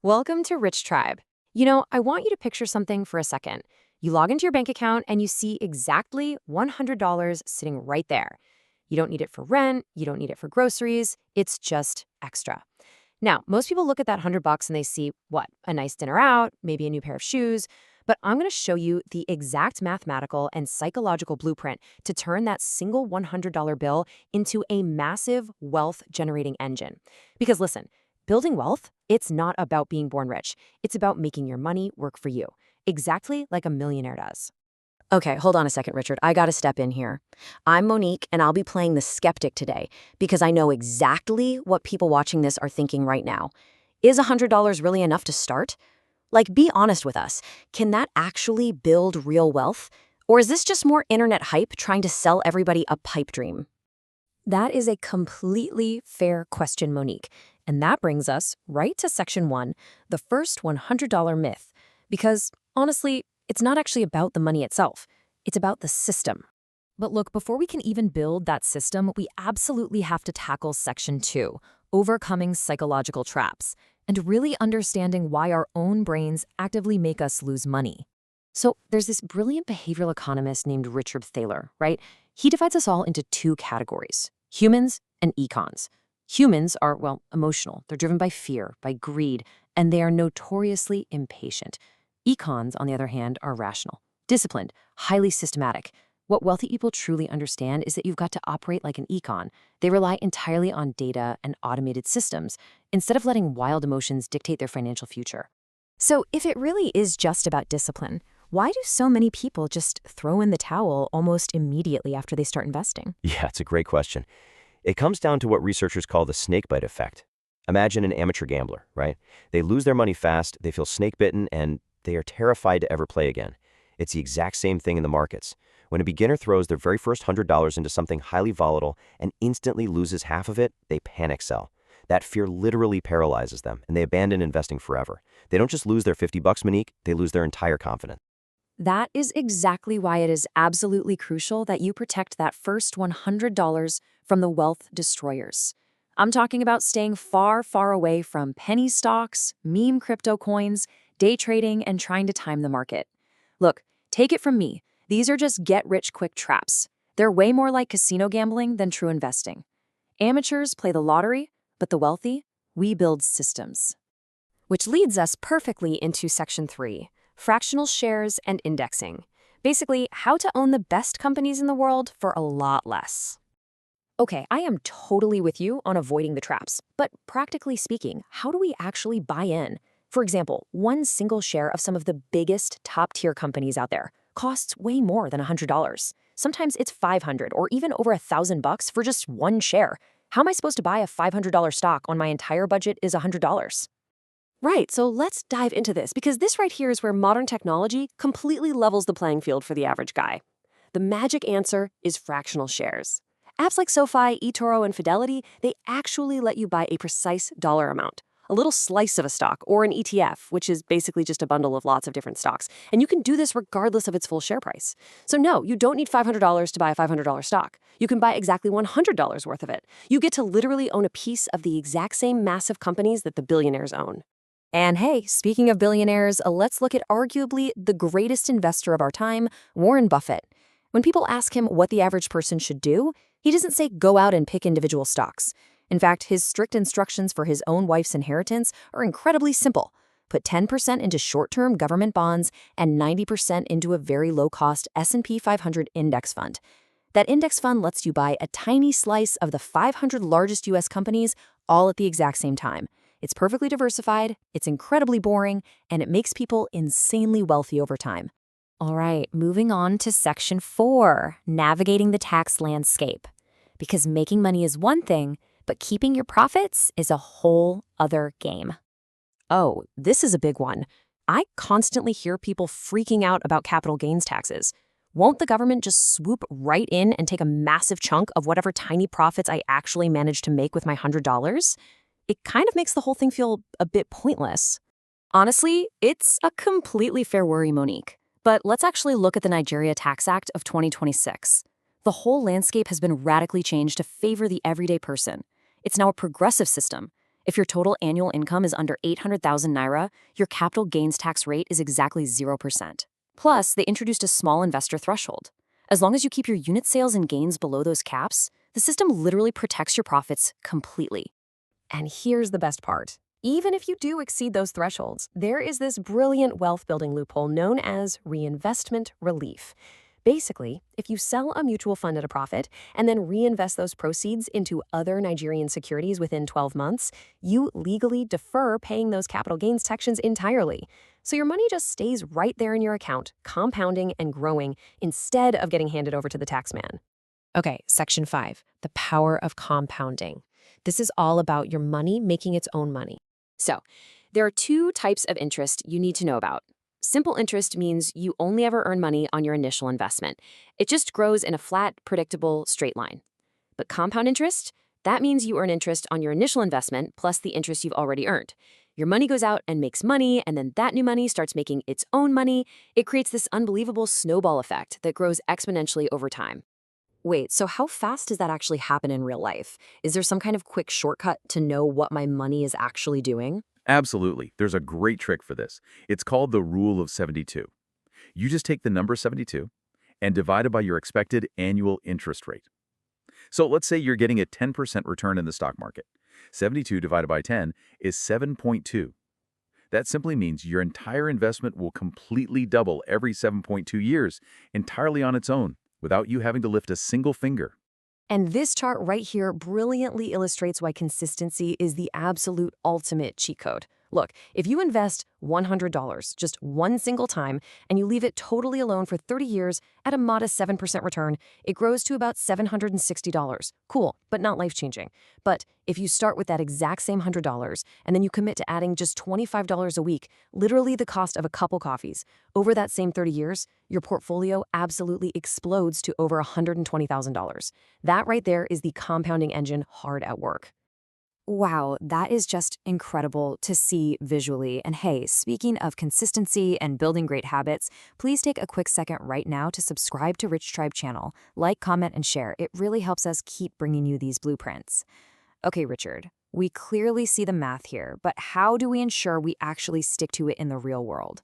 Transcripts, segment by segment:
Welcome to Rich Tribe. I want you to picture something for a second. You log into your bank account and you see exactly $100 sitting right there. You don't need it for rent, you don't need it for groceries, it's just extra. Now, most people look at that $100 and they see, what, a nice dinner out, maybe a new pair of shoes, but I'm going to show you the exact mathematical and psychological blueprint to turn that single $100 bill into a massive wealth-generating engine. Because listen, building wealth, it's not about being born rich. It's about making your money work for you, exactly like a millionaire does. Okay, hold on a second, Richard. I gotta step in here. I'm Monique, and I'll be playing the skeptic today because I know exactly what people watching this are thinking right now. Is $100 really enough to start? Like, be honest with us. Can that actually build real wealth? Or is this just more internet hype trying to sell everybody a pipe dream? That is a completely fair question, Monique. And that brings us right to section 1, the first $100 myth. Because, honestly, it's not actually about the money itself. It's about the system. But look, before we can even build that system, we absolutely have to tackle section 2, overcoming psychological traps, and really understanding why our own brains actively make us lose money. So there's this brilliant behavioral economist named Richard Thaler, right? He divides us all into 2 categories, humans and econs. Humans are, well, emotional. They're driven by fear, by greed, and they are notoriously impatient. Econs, on the other hand, are rational, disciplined, highly systematic. What wealthy people truly understand is that you've got to operate like an econ. They rely entirely on data and automated systems, instead of letting wild emotions dictate their financial future. So if it really is just about discipline, why do so many people just throw in the towel almost immediately after they start investing? Yeah, it's a great question. It comes down to what researchers call the snakebite effect. Imagine an amateur gambler, right? They lose their money fast, they feel snake-bitten, and they are terrified to ever play again. It's the exact same thing in the markets. When a beginner throws their very first $100 into something highly volatile and instantly loses half of it, they panic sell. That fear literally paralyzes them, and they abandon investing forever. They don't just lose their $50, Monique, they lose their entire confidence. That is exactly why it is absolutely crucial that you protect that first $100 from the wealth destroyers. I'm talking about staying far, far away from penny stocks, meme crypto coins, day trading, and trying to time the market. Look, take it from me. These are just get-rich-quick traps. They're way more like casino gambling than true investing. Amateurs play the lottery, but the wealthy, we build systems. Which leads us perfectly into section 3. Fractional shares and indexing. Basically, how to own the best companies in the world for a lot less. Okay, I am totally with you on avoiding the traps, but practically speaking, how do we actually buy in? For example, one single share of some of the biggest top-tier companies out there costs way more than $100. Sometimes it's $500 or even over $1,000 for just one share. How am I supposed to buy a $500 stock when my entire budget is $100? Right, so let's dive into this because this right here is where modern technology completely levels the playing field for the average guy. The magic answer is fractional shares. Apps like SoFi, eToro, and Fidelity, they actually let you buy a precise dollar amount, a little slice of a stock or an ETF, which is basically just a bundle of lots of different stocks. And you can do this regardless of its full share price. So no, you don't need $500 to buy a $500 stock. You can buy exactly $100 worth of it. You get to literally own a piece of the exact same massive companies that the billionaires own. And hey, speaking of billionaires, let's look at arguably the greatest investor of our time, Warren Buffett. When people ask him what the average person should do, he doesn't say go out and pick individual stocks. In fact, his strict instructions for his own wife's inheritance are incredibly simple. Put 10% into short-term government bonds and 90% into a very low-cost S&P 500 index fund. That index fund lets you buy a tiny slice of the 500 largest U.S. companies all at the exact same time. It's perfectly diversified, it's incredibly boring, and it makes people insanely wealthy over time. All right, moving on to section 4, navigating the tax landscape. Because making money is one thing, but keeping your profits is a whole other game. Oh, this is a big one. I constantly hear people freaking out about capital gains taxes. Won't the government just swoop right in and take a massive chunk of whatever tiny profits I actually managed to make with my $100? It kind of makes the whole thing feel a bit pointless. Honestly, it's a completely fair worry, Monique. But let's actually look at the Nigeria Tax Act of 2026. The whole landscape has been radically changed to favor the everyday person. It's now a progressive system. If your total annual income is under 800,000 naira, your capital gains tax rate is exactly 0%. Plus, they introduced a small investor threshold. As long as you keep your unit sales and gains below those caps, the system literally protects your profits completely. And here's the best part. Even if you do exceed those thresholds, there is this brilliant wealth-building loophole known as reinvestment relief. Basically, if you sell a mutual fund at a profit and then reinvest those proceeds into other Nigerian securities within 12 months, you legally defer paying those capital gains taxes entirely. So your money just stays right there in your account, compounding and growing instead of getting handed over to the taxman. Okay, Section 5, the power of compounding. This is all about your money making its own money. So, there are two types of interest you need to know about. Simple interest means you only ever earn money on your initial investment. It just grows in a flat, predictable, straight line. But compound interest, that means you earn interest on your initial investment plus the interest you've already earned. Your money goes out and makes money, and then that new money starts making its own money. It creates this unbelievable snowball effect that grows exponentially over time. Wait, so how fast does that actually happen in real life? Is there some kind of quick shortcut to know what my money is actually doing? Absolutely. There's a great trick for this. It's called the rule of 72. You just take the number 72 and divide it by your expected annual interest rate. So let's say you're getting a 10% return in the stock market. 72 divided by 10 is 7.2. That simply means your entire investment will completely double every 7.2 years, entirely on its own, without you having to lift a single finger. And this chart right here brilliantly illustrates why consistency is the absolute ultimate cheat code. Look, if you invest $100 just one single time and you leave it totally alone for 30 years at a modest 7% return, it grows to about $760. Cool, but not life-changing. But if you start with that exact same $100 and then you commit to adding just $25 a week, literally the cost of a couple coffees, over that same 30 years, your portfolio absolutely explodes to over $120,000. That right there is the compounding engine hard at work. Wow, that is just incredible to see visually. And hey, speaking of consistency and building great habits, please take a quick second right now to subscribe to Rich Tribe channel. Like, comment, and share. It really helps us keep bringing you these blueprints. Okay, Richard, we clearly see the math here, but how do we ensure we actually stick to it in the real world?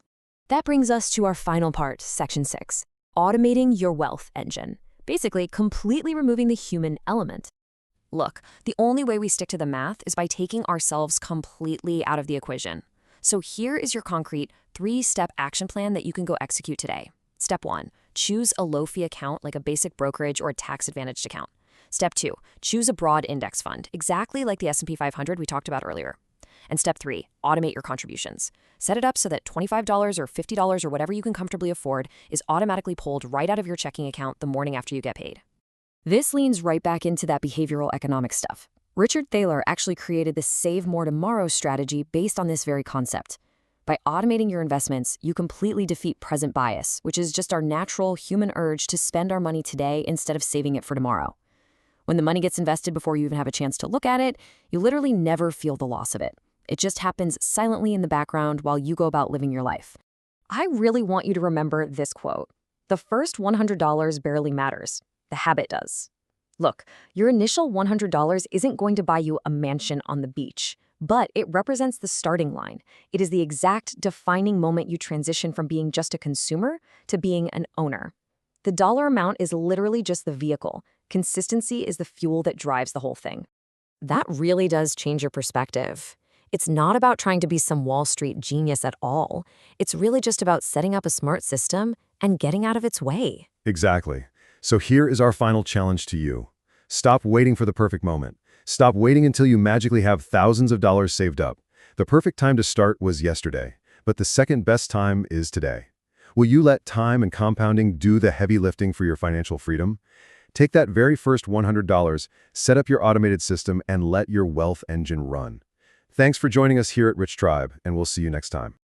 That brings us to our final part, Section 6, automating your wealth engine. Basically, completely removing the human element. Look, the only way we stick to the math is by taking ourselves completely out of the equation. So here is your concrete 3-step action plan that you can go execute today. Step 1, choose a low-fee account like a basic brokerage or a tax-advantaged account. Step 2, choose a broad index fund, exactly like the S&P 500 we talked about earlier. And step 3, automate your contributions. Set it up so that $25 or $50 or whatever you can comfortably afford is automatically pulled right out of your checking account the morning after you get paid. This leans right back into that behavioral economics stuff. Richard Thaler actually created the Save More Tomorrow strategy based on this very concept. By automating your investments, you completely defeat present bias, which is just our natural human urge to spend our money today instead of saving it for tomorrow. When the money gets invested before you even have a chance to look at it, you literally never feel the loss of it. It just happens silently in the background while you go about living your life. I really want you to remember this quote. The first $100 barely matters. The habit does. Look, your initial $100 isn't going to buy you a mansion on the beach, but it represents the starting line. It is the exact defining moment you transition from being just a consumer to being an owner. The dollar amount is literally just the vehicle. Consistency is the fuel that drives the whole thing. That really does change your perspective. It's not about trying to be some Wall Street genius at all. It's really just about setting up a smart system and getting out of its way. Exactly. So here is our final challenge to you. Stop waiting for the perfect moment. Stop waiting until you magically have thousands of dollars saved up. The perfect time to start was yesterday, but the second best time is today. Will you let time and compounding do the heavy lifting for your financial freedom? Take that very first $100, set up your automated system, and let your wealth engine run. Thanks for joining us here at Rich Tribe, and we'll see you next time.